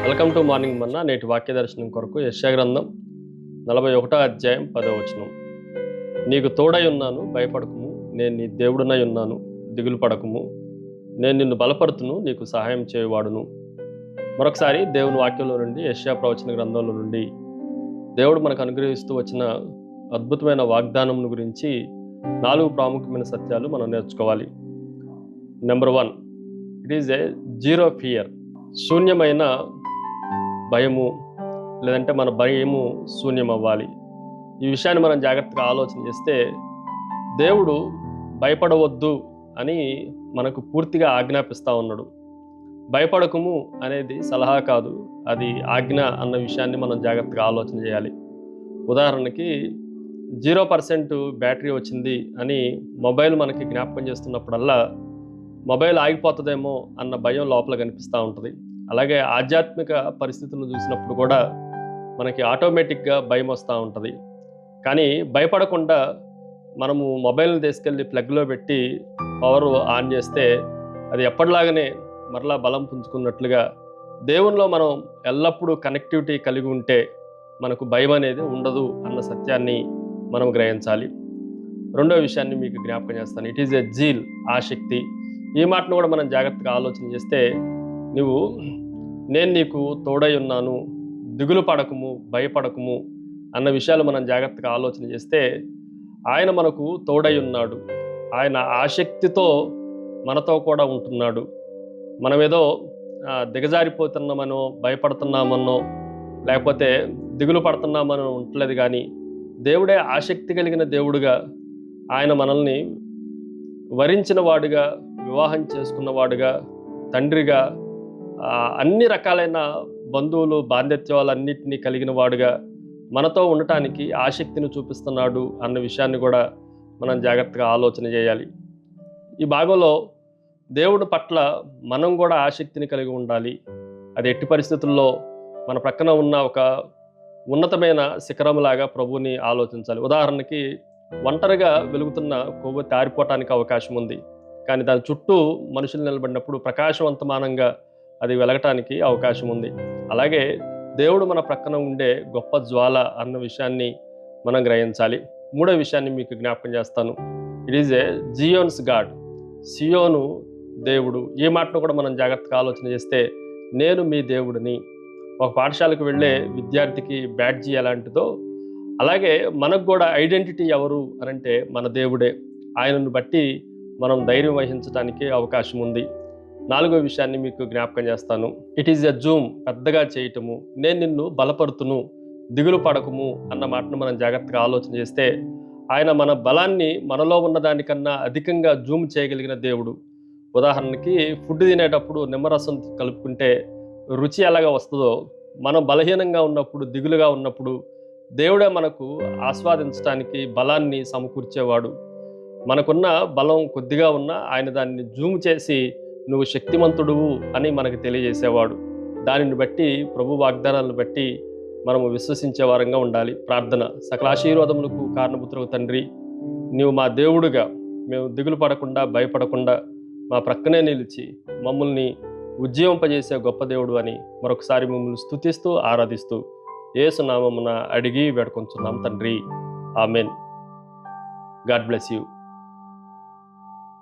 Welcome to morning మన్నా. నేటి వాక్య దర్శనం కొరకు యెషయా గ్రంథం 41వ అధ్యాయం 10వ వచనం. నీకు తోడై ఉన్నాను, భయపడకుము, నేను నీ దేవుడునై ఉన్నాను, దిగులు పడకుము, నేను నిన్ను బలపరుతును, నీకు సహాయం చేయువాడును. మరొకసారి దేవుని వాక్యంలో నుండి, యెషయా ప్రవచన గ్రంథంలో నుండి దేవుడు మనకు అనుగ్రహిస్తూ వచ్చిన అద్భుతమైన వాగ్దానం గురించి 4 ప్రాముఖ్యమైన సత్యాలు మనం నేర్చుకోవాలి. Number 1, it is a zero fear. శూన్యమైన భయము, లేదంటే మన భయము శూన్యం అవ్వాలి. ఈ విషయాన్ని మనం జాగ్రత్తగా ఆలోచన చేస్తే దేవుడు భయపడవద్దు అని మనకు పూర్తిగా ఆజ్ఞాపిస్తూ ఉన్నాడు. భయపడకుము అనేది సలహా కాదు, అది ఆజ్ఞ అన్న విషయాన్ని మనం జాగ్రత్తగా ఆలోచన చేయాలి. ఉదాహరణకి 0% బ్యాటరీ వచ్చింది అని మొబైల్ మనకి జ్ఞాపకం చేస్తున్నప్పుడల్లా మొబైల్ ఆగిపోతుందేమో అన్న భయం లోపల కనిపిస్తూ ఉంటుంది. అలాగే ఆధ్యాత్మిక పరిస్థితులను చూసినప్పుడు కూడా మనకి ఆటోమేటిక్గా భయం వస్తూ ఉంటుంది. కానీ భయపడకుండా మనము మొబైల్ని తీసుకెళ్ళి ప్లగ్లో పెట్టి పవర్ ఆన్ చేస్తే అది ఎప్పటిలాగానే మరలా బలం పుంజుకున్నట్లుగా దేవునిలో మనం ఎల్లప్పుడూ కనెక్టివిటీ కలిగి ఉంటే మనకు భయం అనేది ఉండదు అన్న సత్యాన్ని మనం గ్రహించాలి. రెండో విషయాన్ని మీకు జ్ఞాపకం చేస్తాను. ఇట్ ఈజ్ ఎ జీల్, ఆసక్తి. ఈ మాటను కూడా మనం జాగ్రత్తగా ఆలోచన చేస్తే, నేను నీకు తోడై ఉన్నాను, దిగులు పడకము, భయపడకము అన్న విషయాలు మనం జాగ్రత్తగా ఆలోచన చేస్తే ఆయన మనకు తోడై ఉన్నాడు. ఆయన ఆసక్తితో మనతో కూడా ఉంటున్నాడు. మనమేదో దిగజారిపోతున్నామనో, భయపడుతున్నామనో, లేకపోతే దిగులు పడుతున్నామనో ఉండలేదు. కానీ దేవుడే ఆసక్తి కలిగిన దేవుడుగా, ఆయన మనల్ని వరించిన వాడుగా, వివాహం చేసుకున్నవాడుగా, తండ్రిగా, అన్ని రకాలైన బంధువులు, బాంధత్యాలన్నింటినీ కలిగిన వాడుగా మనతో ఉండటానికి ఆసక్తిని చూపిస్తున్నాడు అన్న విషయాన్ని కూడా మనం జాగ్రత్తగా ఆలోచన చేయాలి. ఈ భాగంలో దేవుడి పట్ల మనం కూడా ఆసక్తిని కలిగి ఉండాలి. అది ఎట్టి పరిస్థితుల్లో మన ప్రక్కన ఉన్న ఒక ఉన్నతమైన శిఖరంలాగా ప్రభువుని ఆలోచించాలి. ఉదాహరణకి ఒంటరిగా వెలుగుతున్న కొవ్వొత్తి ఆరిపోవటానికి అవకాశం ఉంది, కానీ దాని చుట్టూ మనుషులు నిలబడినప్పుడు ప్రకాశవంతమానంగా అది వెలగటానికి అవకాశం ఉంది. అలాగే దేవుడు మన ప్రక్కన ఉండే గొప్ప జ్వాల అన్న విషయాన్ని మనం గ్రహించాలి. మూడో విషయాన్ని మీకు జ్ఞాపకం చేస్తాను. ఇట్ ఈజ్ ఏ జియోన్స్ గాడ్, సియోను దేవుడు. ఈ మాటను కూడా మనం జాగ్రత్తగా ఆలోచన చేస్తే, నేను మీ దేవుడిని. ఒక పాఠశాలకు వెళ్ళే విద్యార్థికి బ్యాడ్జీ ఎలాంటిదో, అలాగే మనకు కూడా ఐడెంటిటీ ఎవరు అనంటే మన దేవుడే. ఆయనను బట్టి మనం ధైర్యం వహించడానికి అవకాశం ఉంది. 4వ విషయాన్ని మీకు జ్ఞాపకం చేస్తాను. ఇట్ ఈజ్ ఎ జూమ్, పెద్దగా చేయటము. నేను నిన్ను బలపరుతును, దిగులు పడకము అన్న మాటను మనం జాగ్రత్తగా ఆలోచన చేస్తే, ఆయన మన బలాన్ని మనలో ఉన్నదానికన్నా అధికంగా జూమ్ చేయగలిగిన దేవుడు. ఉదాహరణకి ఫుడ్ తినేటప్పుడు నిమ్మరసం కలుపుకుంటే రుచి ఎలాగా వస్తుందో, మనం బలహీనంగా ఉన్నప్పుడు, దిగులుగా ఉన్నప్పుడు దేవుడే మనకు ఆస్వాదించడానికి బలాన్ని సమకూర్చేవాడు. మనకున్న బలం కొద్దిగా ఉన్నా ఆయన దాన్ని జూమ్ చేసి నువ్వు శక్తిమంతుడువు అని మనకు తెలియజేసేవాడు. దానిని బట్టి, ప్రభు వాగ్దానాలను బట్టి మనము విశ్వసించే వారంగా ఉండాలి. ప్రార్థన. సకల ఆశీర్వాదములకు కారణపుత్రుడు తండ్రి, నీవు మా దేవుడుగా, మేము దిగులు పడకుండా, భయపడకుండా మా ప్రక్కనే నిలిచి మమ్మల్ని ఉజ్జీవింపజేసే గొప్ప దేవుడు అని మరొకసారి మమ్మల్ని స్తుతిస్తూ, ఆరాధిస్తూ యేసు నామమున అడిగి వేడుకొంచున్నాం తండ్రి. ఆమెన్. God bless you.